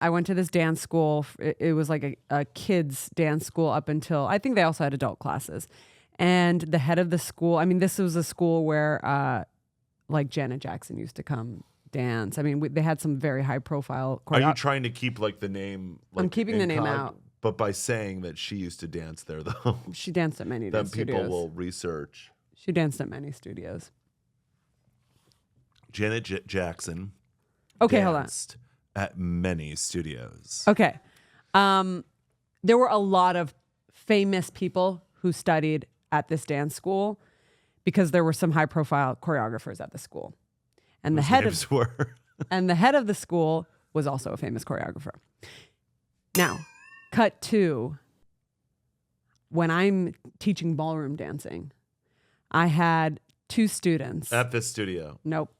I went to this dance school. It was like a kids dance school up until, I think they also had adult classes. And the head of the school, I mean, this was a school where like Janet Jackson used to come dance. I mean, they had some very high profile. Are you trying to keep like the name? Like, I'm keeping the name out. But by saying that she used to dance there, though. She danced at many then studios. People will research. She danced at many studios. Janet Jackson. Okay, hold on. At many studios. Okay. There were a lot of famous people who studied at this dance school because there were some high profile choreographers at the school. And the head of the school was also a famous choreographer. Now, cut to when I'm teaching ballroom dancing, I had 2 students. At this studio? Nope.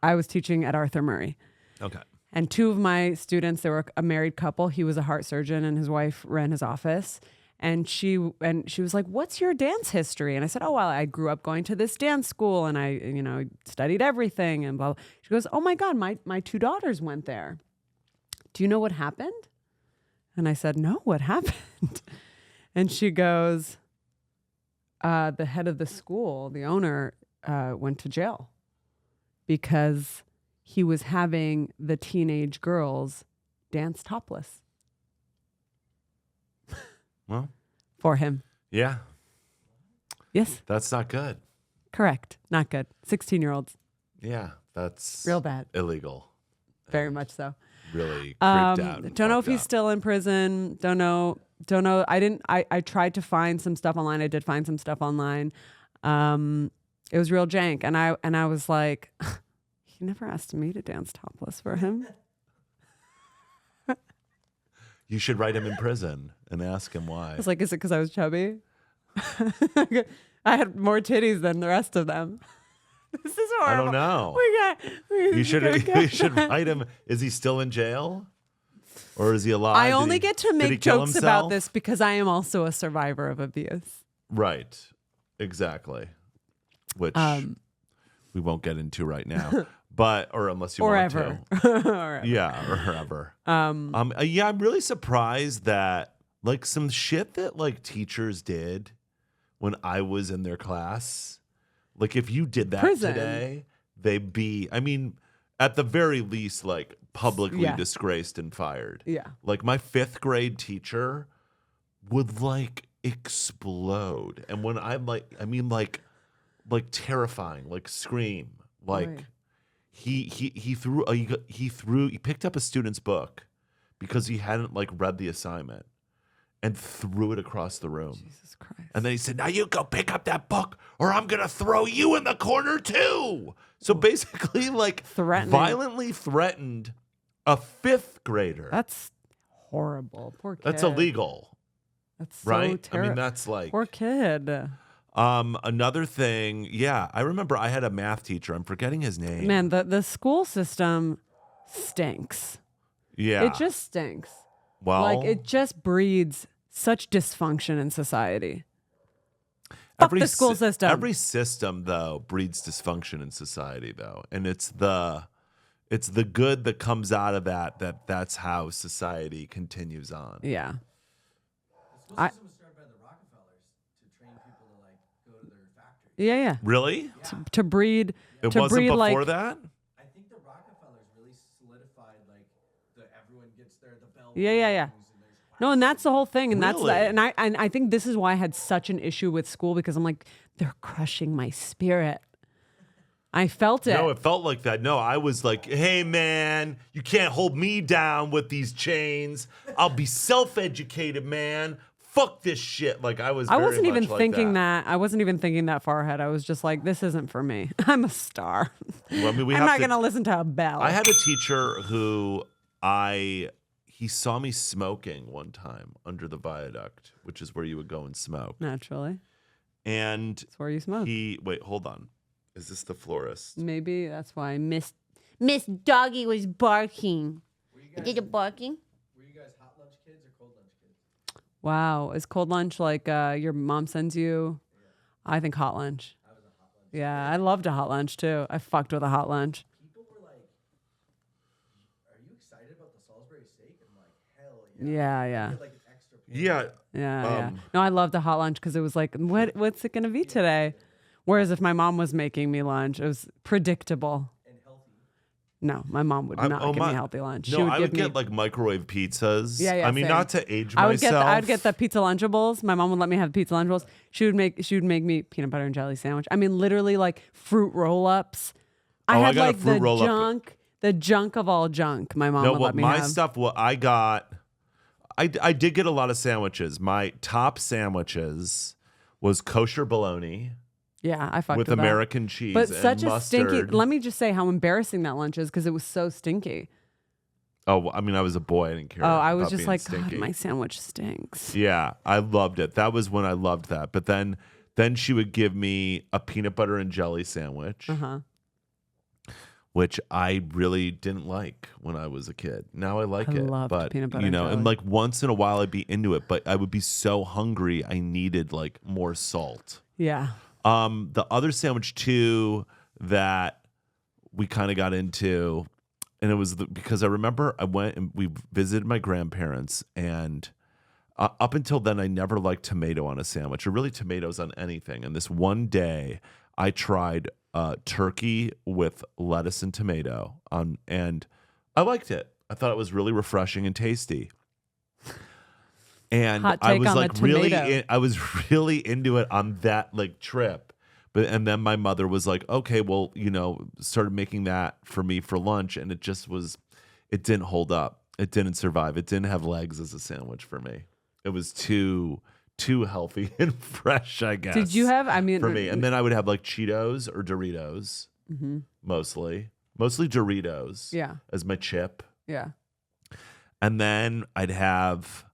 I was teaching at Arthur Murray. Okay. And 2 of my students, they were a married couple. He was a heart surgeon and his wife ran his office. And she was like, "What's your dance history?" And I said, "Oh, well, I grew up going to this dance school and I, studied everything and blah, blah." She goes, "Oh my God, my 2 daughters went there. Do you know what happened?" And I said, "No, what happened?" And she goes, "The head of the school, the owner, went to jail because he was having the teenage girls dance topless." Well, for him. Yeah. Yes. That's not good. Correct. Not good. 16-year-olds. Yeah, that's real bad. Illegal. Very much so. Really creeped out. Don't know if he's still in prison. Don't know. I tried to find some stuff online. I did find some stuff online. It was real jank. And I was like, he never asked me to dance topless for him. You should write him in prison and ask him why. I was like, is it because I was chubby? I had more titties than the rest of them. This is horrible. I don't know. You should write him. Is he still in jail? Or is he alive? I only get to make jokes about this because I am also a survivor of abuse. Right. Exactly. Which we won't get into right now. Or unless you want to. Or ever. Yeah, or ever. Yeah, I'm really surprised that like some shit that like teachers did when I was in their class, like if you did that today, they'd be, I mean, at the very least, like publicly disgraced and fired. Yeah. Like my 5th grade teacher would like explode. And when I'm like, I mean like terrifying, like scream, like right. He picked up a student's book because he hadn't like read the assignment and threw it across the room. Jesus Christ. And then he said, "Now you go pick up that book or I'm going to throw you in the corner too." So basically like violently threatened a 5th grader. That's horrible. Poor kid. That's illegal. That's so right? terrible. I mean, that's like poor kid. Another thing, I remember I had a math teacher. I'm forgetting his name. Man, the school system stinks. Yeah. It just stinks. Well, like it just breeds such dysfunction in society. Fuck the school system. Every system though breeds dysfunction in society though. And it's the good that comes out of that's how society continues on. Yeah. Yeah. Really? To breed. It to wasn't breed before like, that? I think the Rockefellers really solidified like everyone gets there, the bell. Yeah. No, and that's the whole thing, and Really? I think this is why I had such an issue with school because I'm like, they're crushing my spirit. I felt it. No, it felt like that. No, I was like, "Hey man, you can't hold me down with these chains. I'll be self-educated, man. Fuck this shit." Like I wasn't even thinking that. I wasn't even thinking that far ahead. I was just like, this isn't for me. I'm a star. Well, I mean, I'm not going to listen to a bell. I had a teacher who he saw me smoking one time under the viaduct, which is where you would go and smoke. Naturally. And that's where you smoke. Wait, hold on. Is this the florist? Maybe that's why Miss Doggy was barking. Did it barking? Were you guys hot lunch kids or cold lunch kids? Wow. Is cold lunch like your mom sends you? Yeah. I think hot lunch. I was a hot lunch. Yeah, I loved a hot lunch too. I fucked with a hot lunch. People were like, "Are you excited about the salsa Salisbury steak, and I'm like, hell yeah. Yeah. Get, like, an extra portion. Yeah. Yeah. No, I loved a hot lunch because it was like, what's it gonna be today? Whereas if my mom was making me lunch, it was predictable. And healthy. No, my mom would not give me healthy lunch. She would I give would me, get like microwave pizzas. Yeah, I mean, same. not to age I myself. would get the pizza Lunchables. My mom would let me have pizza Lunchables. She would make me peanut butter and jelly sandwich. I mean, literally like fruit roll-ups. I had got a like fruit the roll-up. the junk of all junk. My mom would let me my have. stuff, what I got, I did get a lot of sandwiches. My top sandwiches was kosher bologna Yeah, I fucked with that. American cheese But and such a mustard. stinky. Let me just say how embarrassing that lunch is because it was so stinky. Oh, I mean, I was a boy. I didn't care. Oh, I was about just being like, stinky. God, my sandwich stinks. Yeah, I loved it. That was when I loved that. But then she would give me a peanut butter and jelly sandwich, which I really didn't like when I was a kid. Now I like I it. loved But peanut butter you know, and jelly. and like once in a while I'd be into it, but I would be so hungry I needed like more salt. Yeah. The other sandwich too that we kind of got into, and it was because I remember I went and we visited my grandparents, and up until then I never liked tomato on a sandwich or really tomatoes on anything. And this one day I tried turkey with lettuce and tomato on, and I liked it. I thought it was really refreshing and tasty. And Hot I take was on the like really, tomato. I was really into it on that like trip. And then my mother was like, okay, well, you know, started making that for me for lunch, and it didn't hold up. It didn't survive. It didn't have legs as a sandwich for me. It was too healthy and fresh, I guess. Did you have? I mean, for me? And then I would have like Cheetos or Doritos, mostly Doritos. Yeah. As my chip. Yeah. And then I'd have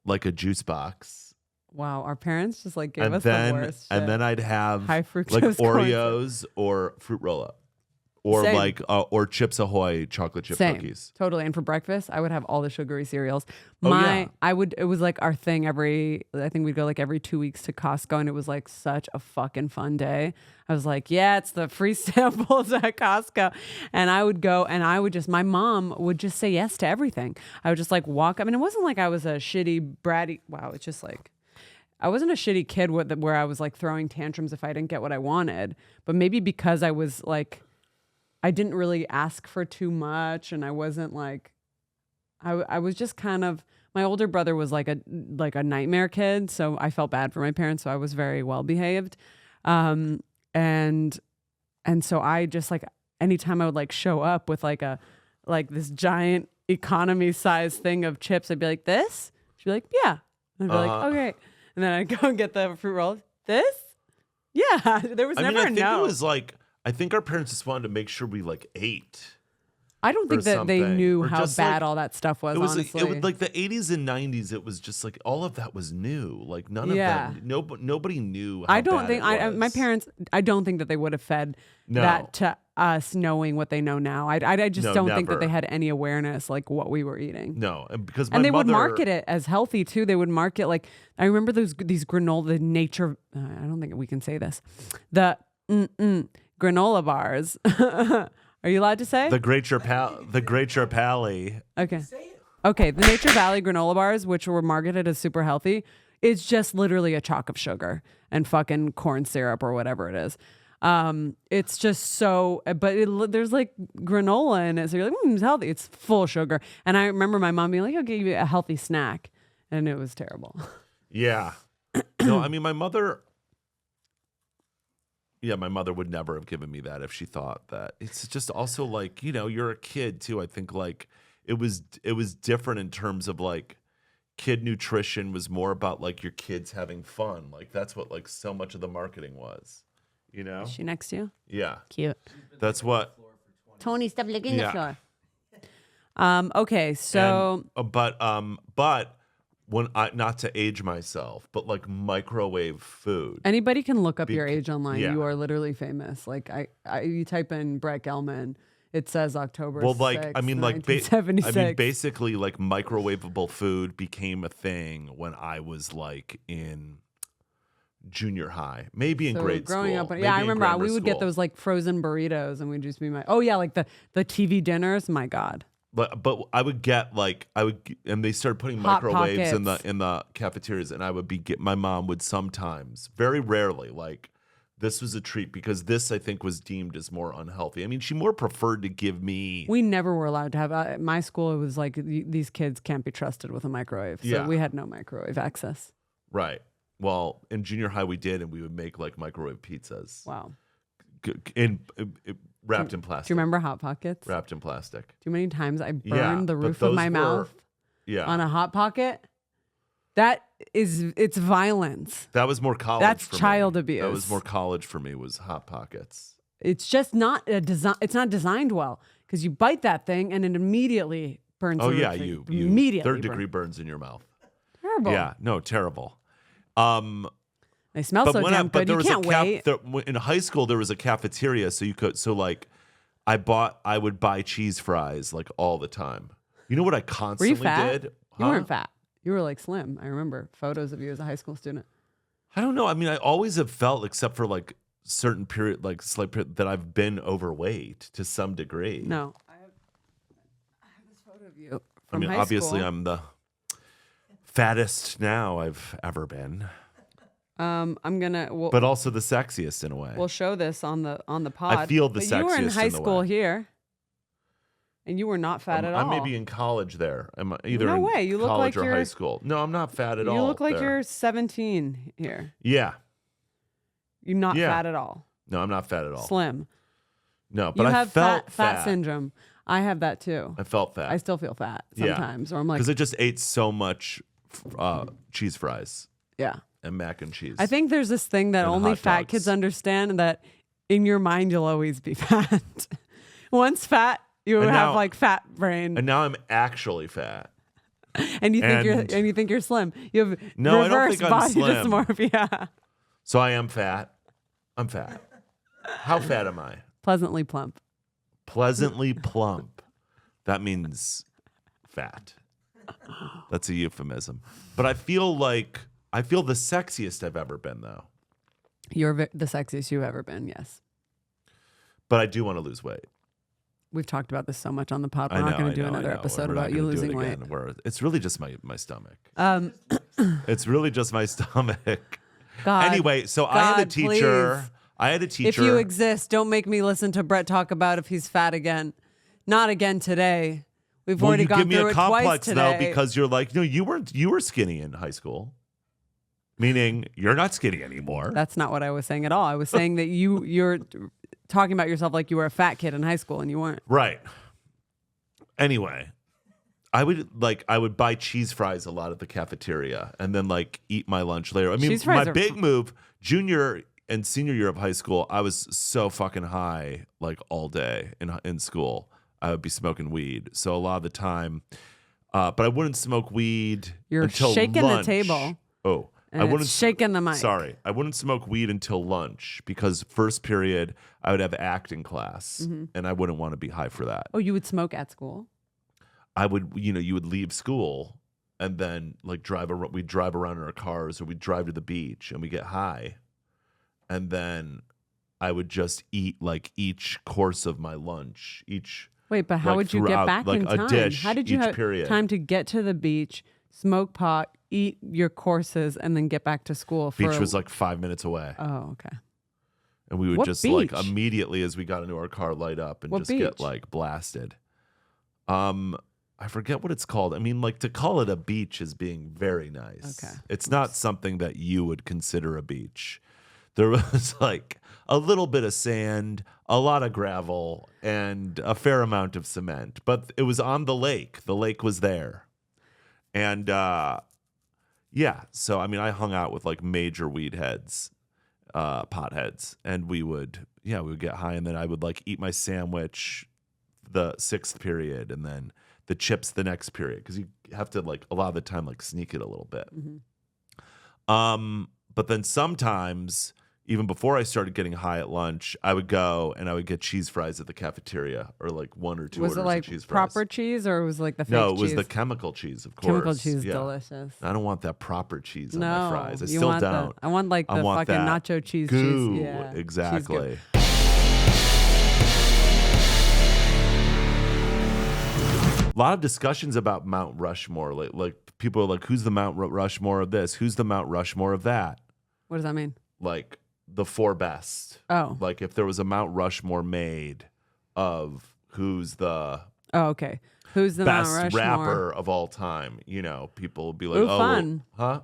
like a juice box. Wow, our parents just like gave And us then the worst. and shit. then I'd have High fructose like corn syrup. Oreos or fruit roll up. Or Same. like or Chips Ahoy chocolate chip Same. cookies. Totally. And for breakfast, I would have all the sugary cereals. Oh, yeah. It was like our thing I think we'd go like every 2 weeks to Costco, and it was like such a fucking fun day. I was like, yeah, it's the free samples at Costco. And I would go and my mom would just say yes to everything. I would just like walk. I mean, it wasn't like I was a shitty, bratty, wow, it's just like, I wasn't a shitty kid where I was like throwing tantrums if I didn't get what I wanted. But maybe because I was like, I didn't really ask for too much, and I wasn't like, I was just kind of, my older brother was like a nightmare kid, so I felt bad for my parents, so I was very well behaved. And so I just like, anytime I would like show up with like this giant economy size thing of chips, I'd be like, this? She'd be like, yeah. And I'd be like, okay. And then I'd go and get the fruit rolls. This? Yeah. There was never I think no. it was like, I think our parents just wanted to make sure we like ate. I don't think or that they something. knew Or how just, bad like, all that stuff was, It was honestly. like, like the 80s and 90s. It was just like all of that was new. Like none Yeah. of that. Nobody knew. How I don't bad think it was. my parents. I don't think that they would have fed No. that to us, knowing what they know now. I just No, don't think that never. they had any awareness like what we were eating. No, and because And they would market it as healthy too. They would market like, I remember these granola, the nature. I don't think we can say this. The granola bars. Are you allowed to say? the Great Pally. Okay. Okay, the Nature Valley granola bars, which were marketed as super healthy, it's just literally a chalk of sugar and fucking corn syrup or whatever it is. It's just so, but there's like granola in it, so you're like, it's healthy. It's full sugar. And I remember my mom being like, I'll give you a healthy snack, and it was terrible. Yeah. No, I mean my mother. Yeah, my mother would never have given me that if she thought that. It's just also like, you know, you're a kid too. I think like it was different in terms of like kid nutrition was more about like your kids having fun. Like that's what like so much of the marketing was, you know? Is she next to you? Yeah. Cute. That's what. Tony, stop licking Yeah. the floor. Okay, so But when not to age myself, but like microwave food. anybody can look up your age online. yeah. You are literally famous. Like you type in Brett Gelman, it says October. Well, like 6th, I mean, like 1976. basically, like microwavable food became a thing when I was like in junior high, maybe in So grade growing school. up, maybe yeah, I in remember grammar we would get school. those like frozen burritos, and we'd just be like, oh yeah, like the TV dinners. My God, but I would get and they started putting Hot microwaves Pockets. in the cafeterias, and I would my mom would sometimes, very rarely, like, this was a treat because this, I think, was deemed as more unhealthy. I mean, she more preferred to give me. We never were allowed to have, at my school, it was like, these kids can't be trusted with a microwave. So we had no microwave access. Right. Well, in junior high we did, and we would make like microwave pizzas. Wow. Wrapped in plastic. Do you remember Hot Pockets? Wrapped in plastic. Too many times I burned the roof of my mouth Yeah. on a Hot Pocket. It's violence. That was more college. That's for child me. abuse. That was more college for me. Was Hot Pockets. It's just not it's not designed well because you bite that thing and it immediately burns. Oh the yeah, roof. you immediately third degree burns in your mouth. Terrible. Yeah, no, terrible. They smell so damn good. You can't wait. In high school, there was a cafeteria, so you could. So like, I would buy cheese fries like all the time. You know what I constantly Were you fat? did? You weren't fat. You were like slim. I remember photos of you as a high school student. I don't know. I mean, I always have felt, except for like certain period, like slight period, that I've been overweight to some degree. No, I have this photo of you I from mean, high obviously, school. I'm the fattest now I've ever been, but also the sexiest in a way. We'll show this on the pod. I feel the but sexiest. You were in high in the school way. here, and you were not fat at all. I may be in college there. I'm either No in way. You look college like or you're- high school. No, I'm not fat at all. You look like there. you're 17 here. Yeah. You're not Yeah. fat at all. No, I'm not fat at all. Slim. No, but You I have felt fat syndrome. I have that too. I felt fat. I still feel fat Yeah. sometimes, or I'm like, Because I just ate so much cheese fries yeah. and mac and cheese. I think there's this thing that And only hot fat dogs. kids understand, that in your mind you'll always be fat. Once fat, you And have now- like fat brain, And now I'm actually fat. and you think and- you think you're slim. You have No, I don't reverse think I'm body slim. dysmorphia. So I am fat. I'm fat. How fat am I? Pleasantly plump. Pleasantly plump. That means fat. That's a euphemism. But I feel the sexiest I've ever been, though. You're the sexiest you've ever been. Yes. But I do want to lose weight. We've talked about this so much on the pod. We're I not know, going I to do know, I another know. episode We're not about you gonna do it losing weight. again. It's really just my stomach. Um, It's really just my stomach. God. Anyway, so I had a God, teacher. please. I had a teacher. If you exist, don't make me listen to Brett talk about if he's fat again. Not again today. We've Well, already you gone give me through a it twice complex today. though, because you're like, no, you were skinny in high school. Meaning you're not skinny anymore. That's not what I was saying at all. I was saying that you're talking about yourself like you were a fat kid in high school and you weren't. Right. Anyway, I would buy cheese fries a lot at the cafeteria and then like eat my lunch later. I mean, Cheese fries my are big move, junior and senior year of high school, I was so fucking high like all day in school. I would be smoking weed. So a lot of the time, but I wouldn't smoke weed You're until shaking lunch. the table. Oh, And I it's wouldn't shaking the mic. Sorry, I wouldn't smoke weed until lunch because first period I would have acting class, and I wouldn't want to be high for that. Oh, you would smoke at school? I would, you would leave school and then like we'd drive around in our cars or we'd drive to the beach and we get high. And then I would just eat like each course of my lunch, Wait, but how like, would you get throughout, back like, in a time? dish How did you each have period. time to get to the beach, smoke pot, eat your courses, and then get back to school? beach was like 5 minutes away. Oh, okay. And we would What just like beach? immediately as we got into our car light up and What just get beach? like blasted. I forget what it's called. I mean, like to call it a beach is being very nice. Okay. It's not something that you would consider a beach. There was like a little bit of sand, a lot of gravel, and a fair amount of cement. But it was on the lake. The lake was there. And yeah, so I mean, I hung out with like major weed heads, potheads, and we would get high, and then I would like eat my sandwich the 6th period, and then the chips the next period, because you have to like a lot of the time like sneak it a little bit. But then sometimes, even before I started getting high at lunch, I would go and I would get cheese fries at the cafeteria, or like 1 or 2 Was orders it like of cheese fries. proper cheese or was it like the fake No, it cheese? was the chemical cheese, of course. chemical cheese. Yeah. Delicious. I don't want that proper cheese on No, my fries. I you still want don't. I want like the I want fucking that nacho cheese. goo. Cheese. Yeah, cheese goo. A lot of discussions about Mount Rushmore. Like people are like, who's the Mount Rushmore of this? Who's the Mount Rushmore of that? What does that mean? Like the 4 best. Oh. Like if there was a Mount Rushmore made of who's the okay. Who's the best Mount Rushmore? rapper of all time, people would be like, Ooh, oh, fun. Huh?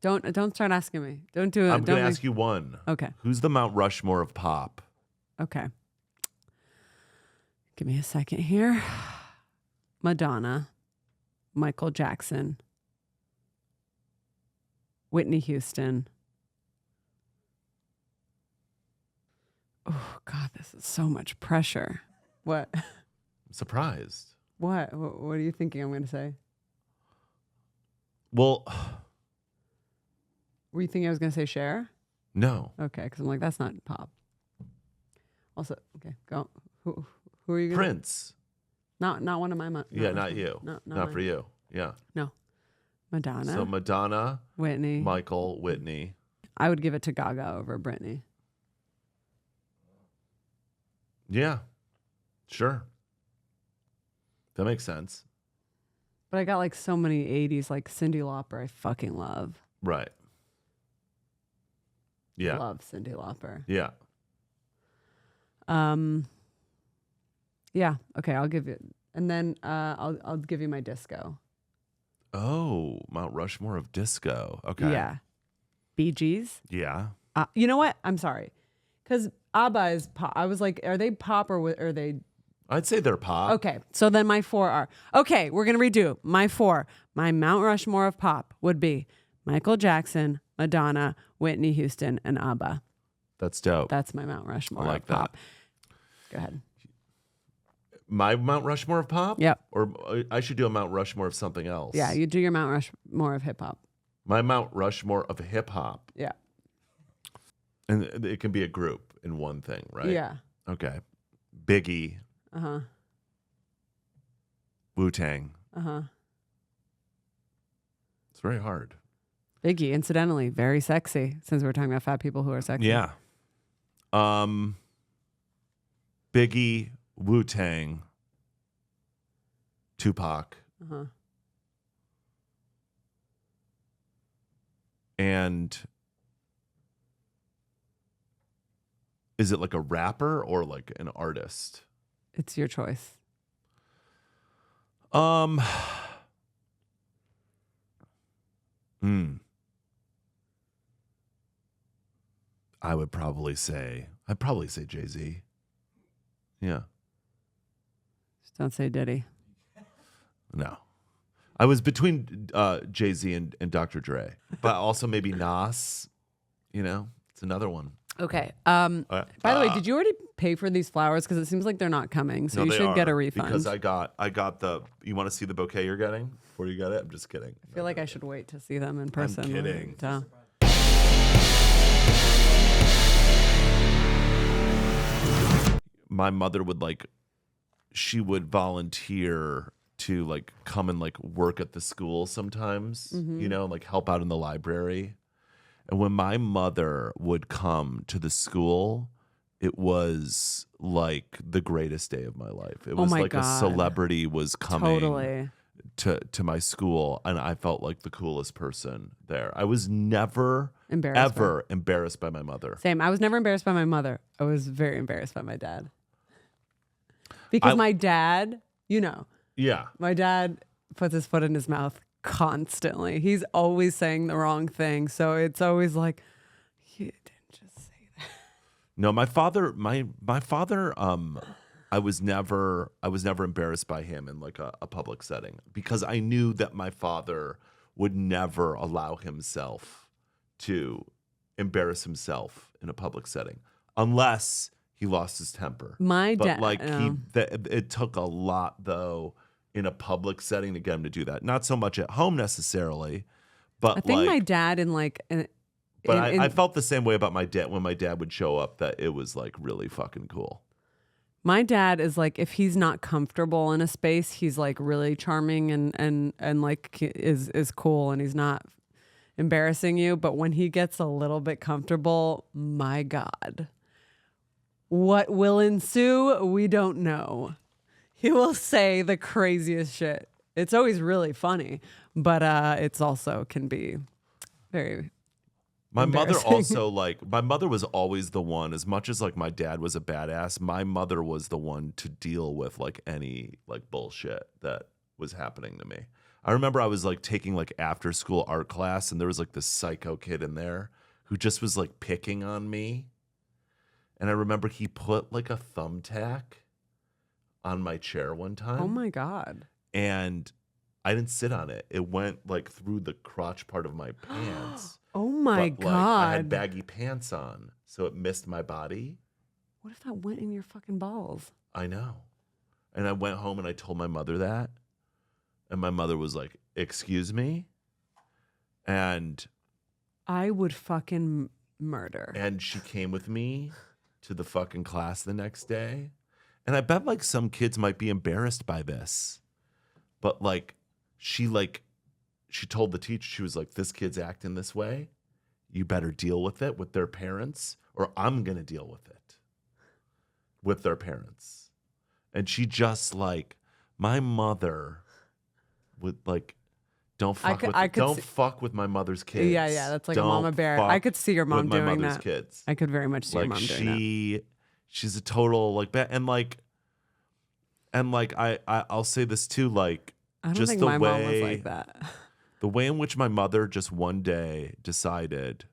Don't start asking me. Don't do it. I'm going to ask you one. Okay. Who's the Mount Rushmore of pop? Okay. Give me a second here. Madonna, Michael Jackson, Whitney Houston. Oh, God, this is so much pressure. What? I'm surprised. What? What are you thinking I'm going to say? Well, were you thinking I was going to say Cher? No. Okay, because I'm like, that's not pop. Also, okay, go. Who are you going to? Prince. Not one of my. Not you. Not for you. Yeah. No. Madonna. So Madonna, Whitney. Michael, Whitney. I would give it to Gaga over Britney. Yeah. Sure. That makes sense. But I got like so many 80s, like Cyndi Lauper, I fucking love. Right. Yeah. Love Cyndi Lauper. Yeah. Yeah. Okay, I'll give you, and then I'll give you my disco. Oh, Mount Rushmore of disco. Okay. Yeah. Bee Gees. Yeah. You know what? I'm sorry, because ABBA is pop. I was like, are they pop or are they? I'd say they're pop. Okay, so then my 4 are okay. We're gonna redo my 4. My Mount Rushmore of pop would be Michael Jackson, Madonna, Whitney Houston, and ABBA. That's dope. That's my Mount Rushmore. I like of pop. Go ahead. My Mount Rushmore of pop? Yep. Or I should do a Mount Rushmore of something else. Yeah, you do your Mount Rushmore of hip hop. My Mount Rushmore of hip hop. Yeah. And it can be a group in one thing, right? Yeah. Okay. Biggie. Uh-huh. Wu-Tang. Uh-huh. It's very hard. Biggie, incidentally, very sexy, since we're talking about fat people who are sexy. Yeah. Biggie, Wu-Tang, Tupac. Uh-huh. And is it like a rapper or like an artist? It's your choice. I'd probably say Jay-Z. Yeah. Just don't say Diddy. No. I was between Jay-Z and Dr. Dre, but also maybe Nas, it's another one. Okay. By the way, did you already pay for these flowers? Because it seems like they're not coming, so No, you they should get a are, refund. because I got you want to see the bouquet you're getting before you get it? I'm just kidding. I feel like I should wait to see them in person. I'm kidding. My mother would she would volunteer to come and work at the school sometimes, help out in the library. And when my mother would come to the school, it was like the greatest day of my life. It was like God. a celebrity was coming Totally. to my school, and I felt like the coolest person there. I was never embarrassed by my mother. Same. I was never embarrassed by my mother. I was very embarrassed by my dad. Because my dad, Yeah. my dad puts his foot in his mouth constantly. He's always saying the wrong thing. So it's always like, you didn't just say that. No, my father, I was never embarrassed by him in a public setting, because I knew that my father would never allow himself to embarrass himself in a public setting unless he lost his temper. My dad, it took a lot though in a public setting to get him to do that. Not so much at home necessarily, but I think my dad I felt the same way about my dad when my dad would show up, that it was really fucking cool. My dad is if he's not comfortable in a space, he's really charming and is cool, and he's not embarrassing you. But when he gets a little bit comfortable, my God, what will ensue, we don't know. He will say the craziest shit. It's always really funny, but it's also can be very My mother embarrassing. also my mother was always the one, as much as like my dad was a badass, my mother was the one to deal with like any like bullshit that was happening to me. I remember I was like taking like after school art class and there was like this psycho kid in there who just was like picking on me. And I remember he put like a thumbtack on my chair one time. Oh my God. And I didn't sit on it. It went like through the crotch part of my pants. Oh my but, God. Like, I had baggy pants on, so it missed my body. What if that went in your fucking balls? I know. And I went home and I told my mother that. And my mother was like, "Excuse me?" And I would fucking murder. And she came with me to the fucking class the next day. And I bet like some kids might be embarrassed by this. But like she told the teacher, she was like, "This kid's acting this way. You better deal with it with their parents, or I'm going to deal with it with their parents." And she just like, my mother would like, don't fuck with my mother's kids. Yeah, that's like a mama bear. I could see your mom doing that. My mother's kids. I could very much see your mom doing that. She's a total like I'll say this too, like, I don't just think the my way, mom was like that. The way in which my mother just one day decided,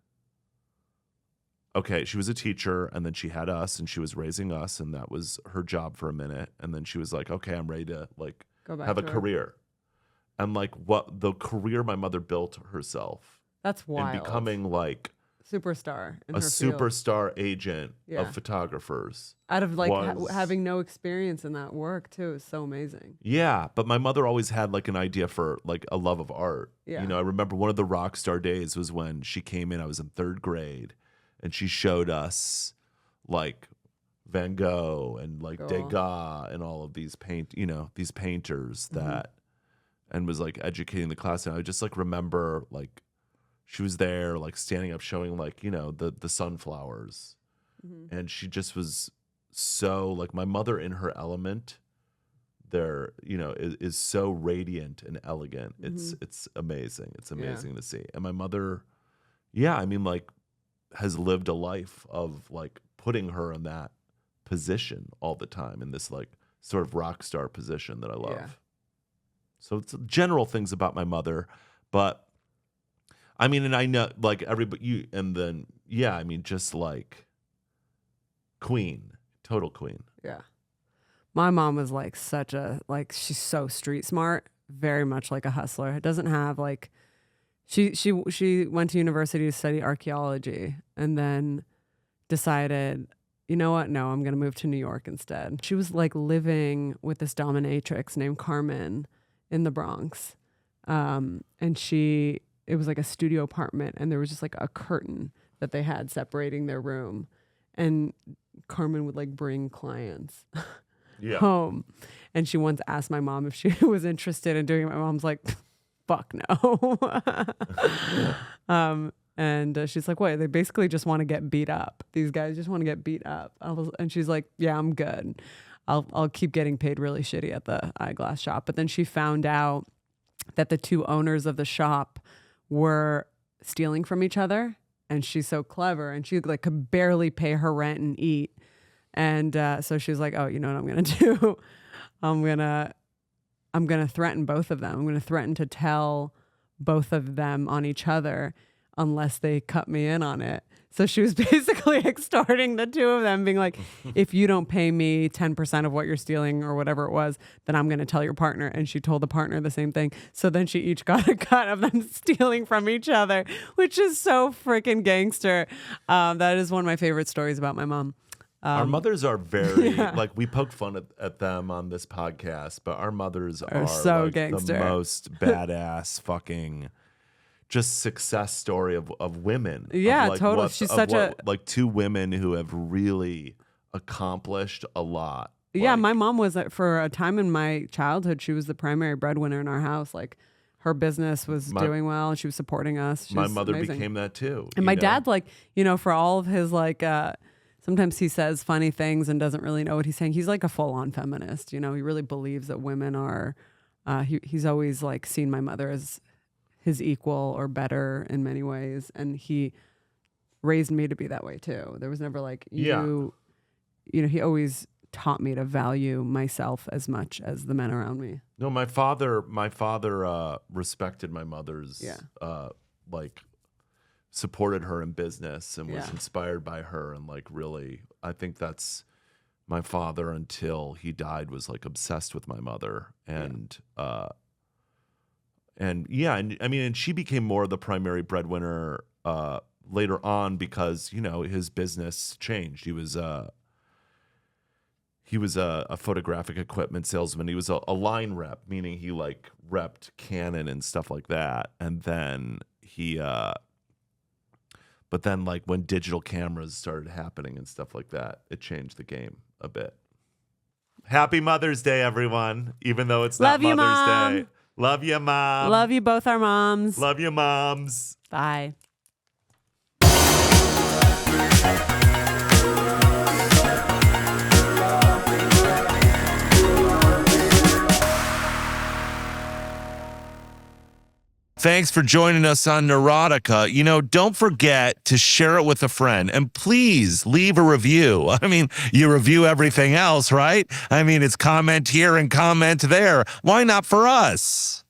okay, she was a teacher and then she had us and she was raising us and that was her job for a minute. And then she was like, okay, I'm ready to like have a career. And like what the career my mother built herself. That's wild. And becoming like superstar in a her field. superstar agent of photographers. Out of like having no experience in that work too is so amazing. Yeah, but my mother always had like an idea for like a love of art. Yeah. You know, I remember one of the rock star days was when she came in, I was in 3rd grade, and she showed us like Van Gogh and like Degas and all of these these painters that, and was like educating the class. And I just like remember like she was there like standing up showing like, the sunflowers. And she just was so like my mother in her element there, is so radiant and elegant. It's amazing. It's amazing to see. And my mother, like has lived a life of like putting her in that position all the time in this like sort of rock star position that I love. Yeah. So it's general things about my mother, but I mean, and I know like everybody, just like queen, total queen. Yeah. My mom was like she's so street smart, very much like a hustler. It doesn't have like, she went to university to study archaeology and then decided, you know what? No, I'm going to move to New York instead. She was like living with this dominatrix named Carmen in the Bronx. And it was like a studio apartment and there was just like a curtain that they had separating their room. And Carmen would like bring clients home. And she once asked my mom if she was interested in doing it. My mom's like, fuck no. And she's like, wait, they basically just want to get beat up. These guys just want to get beat up. And she's like, yeah, I'm good. I'll keep getting paid really shitty at the eyeglass shop. But then she found out that the two owners of the shop were stealing from each other. And she's so clever and she like could barely pay her rent and eat. And so she was like, oh, you know what I'm going to do? I'm going to threaten both of them. I'm going to threaten to tell both of them on each other unless they cut me in on it. So she was basically extorting the two of them, being like, if you don't pay me 10% of what you're stealing or whatever it was, then I'm going to tell your partner. And she told the partner the same thing. So then she each got a cut of them stealing from each other, which is so freaking gangster. That is one of my favorite stories about my mom. Our mothers are very, like, we poke fun at them on this podcast, but our mothers are so like gangster. The most badass fucking just success story of women. Yeah, like totally. She's such like two women who have really accomplished a lot. Yeah, like, my mom was, for a time in my childhood, she was the primary breadwinner in our house. Like, her business was doing well and she was supporting us. My mother became that too. And my dad, like, for all of his like sometimes he says funny things and doesn't really know what he's saying. He's like a full-on feminist. You know, he really believes that women are. He's always like seen my mother as his equal or better in many ways, and he raised me to be that way too. There was never like you know, he always taught me to value myself as much as the men around me. No, my father respected my mother's like supported her in business and was inspired by her, and like really I think that's my father until he died was like obsessed with my mother, and I mean, and she became more of the primary breadwinner later on because, you know, his business changed. He was a photographic equipment salesman. He was a line rep, meaning he like repped Canon and stuff like that. And then but then like when digital cameras started happening and stuff like that, it changed the game a bit. Happy Mother's Day, everyone, even though it's not Love Mother's you, Mom. Day. Love you, Mom. Love you, both our moms. Love you, moms. Bye. Thanks for joining us on Neurotica. You know, don't forget to share it with a friend, and please leave a review. I mean, you review everything else, right? I mean, it's comment here and comment there. Why not for us?